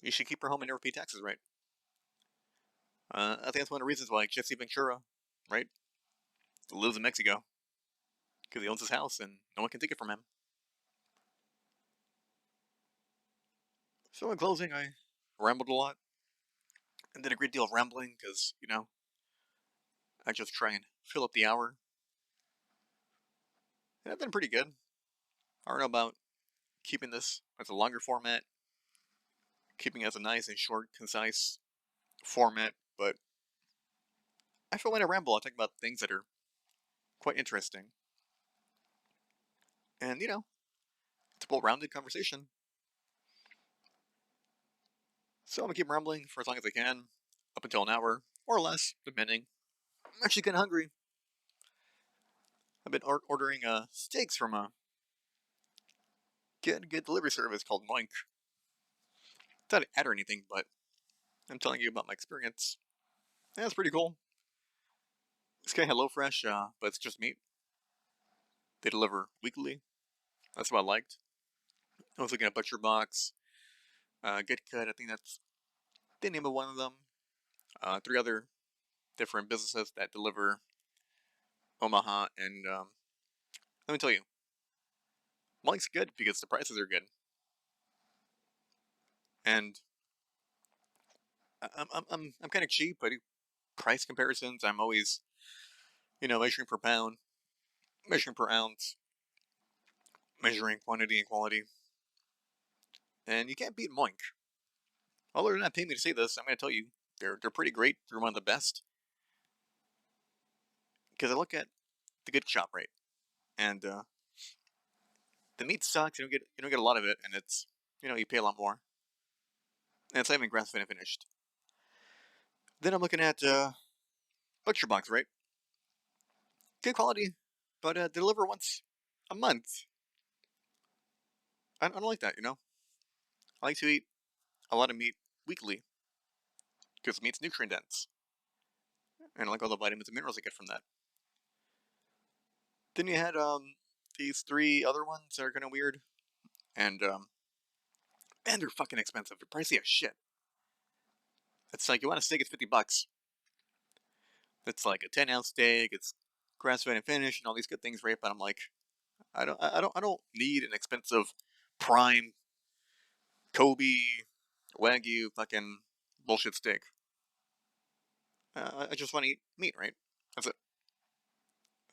You should keep your home and never pay taxes, right? I think that's one of the reasons why Jesse Ventura, right, lives in Mexico. Because he owns his house and no one can take it from him. So in closing, I rambled a lot and did a great deal of rambling because, I just try and fill up the hour. And I've been pretty good. I don't know about keeping this as a longer format, keeping it as a nice and short, concise format, but I feel when I ramble, I talk about things that are quite interesting. And, it's a well-rounded conversation. So I'm going to keep rambling for as long as I can, up until an hour, or less, depending. I'm actually kind of hungry. I've been ordering steaks from a good delivery service called Moink. It's not an ad or anything, but I'm telling you about my experience. Yeah, it's pretty cool. It's kind of HelloFresh, but it's just meat. They deliver weekly. That's what I liked. I was looking at Butcher Box, Get Cut. I think that's the name of one of them. 3 other different businesses that deliver Omaha, and let me tell you, Monk's good because the prices are good, and I'm kind of cheap. I do price comparisons. I'm always, measuring per pound, measuring per ounce, measuring quantity and quality, and you can't beat Moink. Although they're not paying me to say this, I'm going to tell you they're pretty great. They're one of the best because I look at the good shop rate, and the meat sucks. You don't get a lot of it, and it's you pay a lot more, and it's not even grass fed and finished. Then I'm looking at Butcher Box, right? Good quality, but deliver once a month. I don't like that. I like to eat a lot of meat weekly because meat's nutrient dense, and I like all the vitamins and minerals I get from that. Then you had these 3 other ones that are kind of weird, and man, they're fucking expensive. They're pricey as shit. It's like you want a steak, it's $50. It's like a 10-ounce steak. It's grass fed and finished, and all these good things, right? But I'm like, I don't need an expensive prime Kobe Wagyu fucking bullshit steak. I just want to eat meat, right? That's it.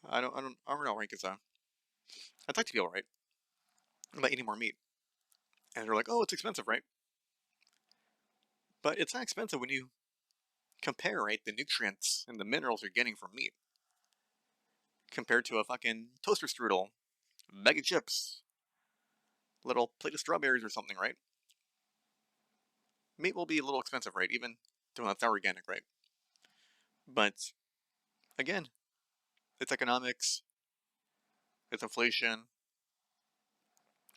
I don't know, right? Because I talk to people, right, about eating more meat, and they're like, "Oh, it's expensive, right?" But it's not expensive when you compare, right, the nutrients and the minerals you're getting from meat compared to a fucking toaster strudel, bag of chips, little plate of strawberries or something, right? Meat will be a little expensive, right? Even though that's not organic, right? But again, it's economics, it's inflation.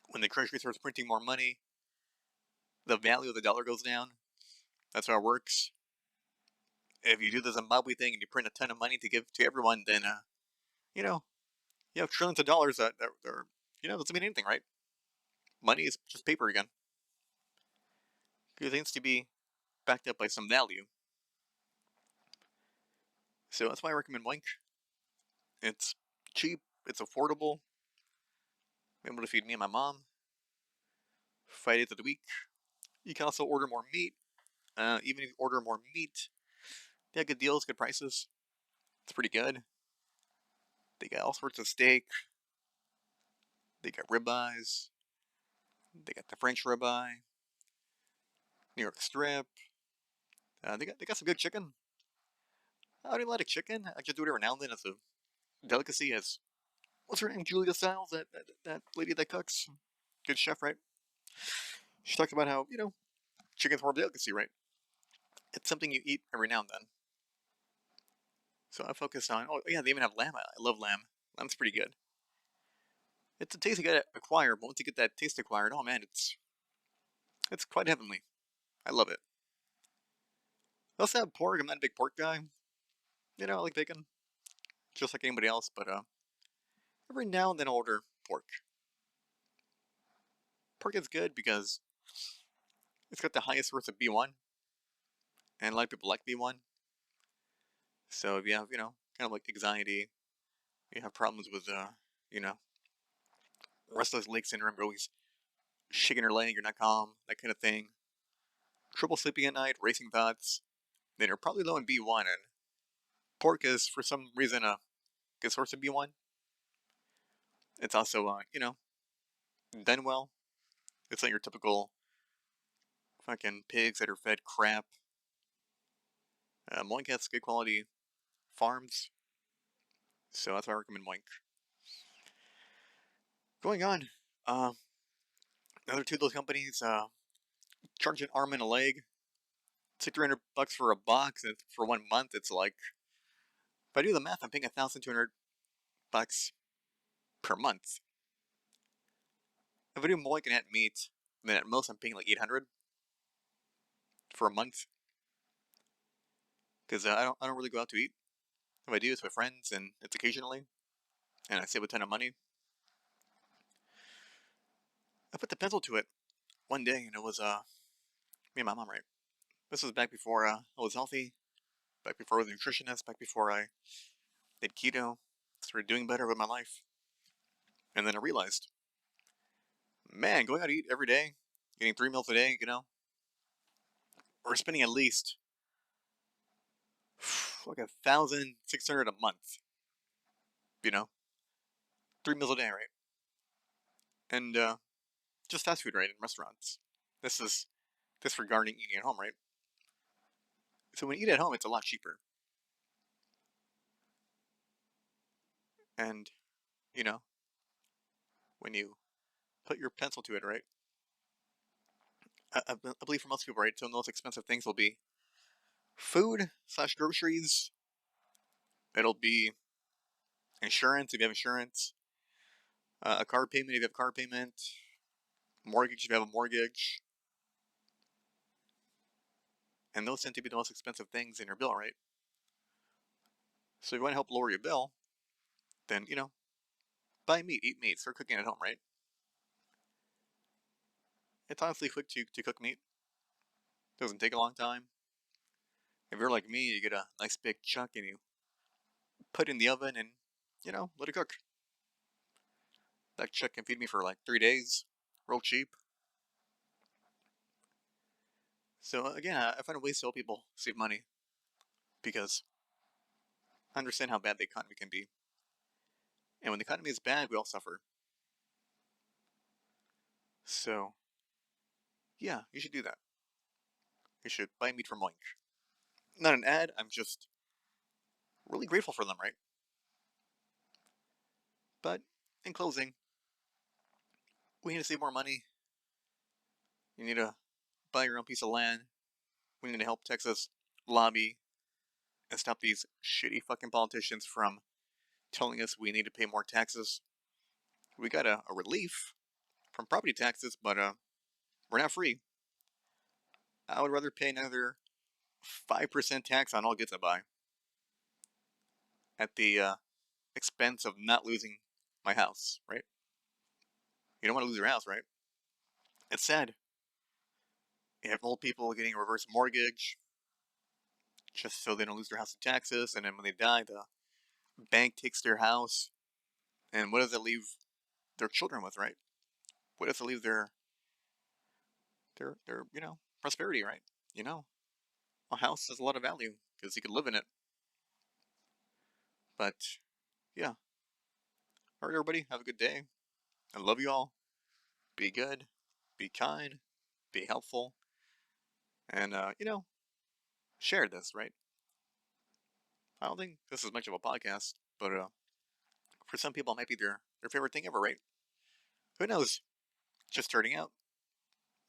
When the treasury starts printing more money, the value of the dollar goes down. That's how it works. If you do the Zimbabwe thing and you print a ton of money to give to everyone, then you know you have trillions of dollars that are doesn't mean anything, right? Money is just paper again. It needs to be backed up by some value. So that's why I recommend Wink. It's cheap, it's affordable. I'm able to feed me and my mom 5 days of the week. You can also order more meat. Even if you order more meat, they have good deals, good prices. It's pretty good. They got all sorts of steak. They got ribeyes. They got the French ribeye, New York strip. They got some good chicken. I don't eat a lot of chicken. I just do it every now and then as a delicacy as, what's her name? Julia Stiles, that lady that cooks. Good chef, right? She talked about how, chicken's more of a delicacy, right? It's something you eat every now and then. So I focus on, oh yeah, they even have lamb. I love lamb. Lamb's pretty good. It's a taste you gotta acquire, but once you get that taste acquired, oh man, it's quite heavenly. I love it. I also have pork. I'm not a big pork guy. I like bacon, just like anybody else, but every now and then I'll order pork. Pork is good because it's got the highest source of B1, and a lot of people like B1. So if you have, kind of like anxiety, you have problems with, you know, restless leg syndrome, you're always shaking your leg, you're not calm, that kind of thing. Trouble sleeping at night, racing thoughts, then you're probably low in B1, and pork is, for some reason, a good source of B1. It's also, done well. It's not your typical fucking pigs that are fed crap. Moink has good quality farms, so that's why I recommend Moink. Going on, uh, another two of those companies charge an arm and a leg. It's like $300 for a box, and for 1 month, it's like, if I do the math, I'm paying $1,200 per month. If I do Moink and add meat, then at most I'm paying like 800 for a month, because I don't really go out to eat. If I do, it's with friends, and it's occasionally, and I save a ton of money. I put the pencil to it one day, and it was me and my mom, right? This was back before I was healthy, back before I was a nutritionist, back before I did keto, started doing better with my life. And then I realized, man, going out to eat every day, getting 3 meals a day, we're spending at least like 1,600 a month, you know, 3 meals a day, right? And just fast food, right, in restaurants. This is disregarding eating at home, right? So when you eat at home, it's a lot cheaper. And, you know, when you put your pencil to it, right? I believe for most people, right, some of the most expensive things will be food slash groceries. It'll be insurance if you have insurance, a car payment if you have a car payment, mortgage if you have a mortgage, and those tend to be the most expensive things in your bill, right? So if you want to help lower your bill, then buy meat, eat meat, start cooking at home, right? It's honestly quick to cook meat. Doesn't take a long time. If you're like me, you get a nice big chunk and you put it in the oven and let it cook. That chuck can feed me for like 3 days, real cheap. So again, I find ways to help people save money because I understand how bad the economy can be. And when the economy is bad, we all suffer. So, yeah, you should do that. You should buy meat from Moink. Not an ad, I'm just really grateful for them, right? But, in closing, we need to save more money. You need to buy your own piece of land. We need to help Texas lobby and stop these shitty fucking politicians from telling us we need to pay more taxes. We got a relief from property taxes, but we're not free. I would rather pay another 5% tax on all goods I buy at the expense of not losing my house, right? You don't want to lose your house, right? It's sad. You have old people getting a reverse mortgage just so they don't lose their house to taxes, and then when they die, the bank takes their house, and what does it leave their children with, right? What does it leave their prosperity, right? You know, a house has a lot of value because you could live in it. But yeah, all right, everybody, have a good day. I love you all. Be good, be kind, be helpful, and share this, right? I don't think this is much of a podcast, but For some people, it might be their favorite thing ever, right? Who knows? Just starting out.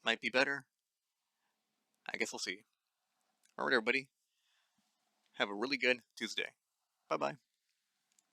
Might be better. I guess we'll see. Alright, everybody. Have a really good Tuesday. Bye bye.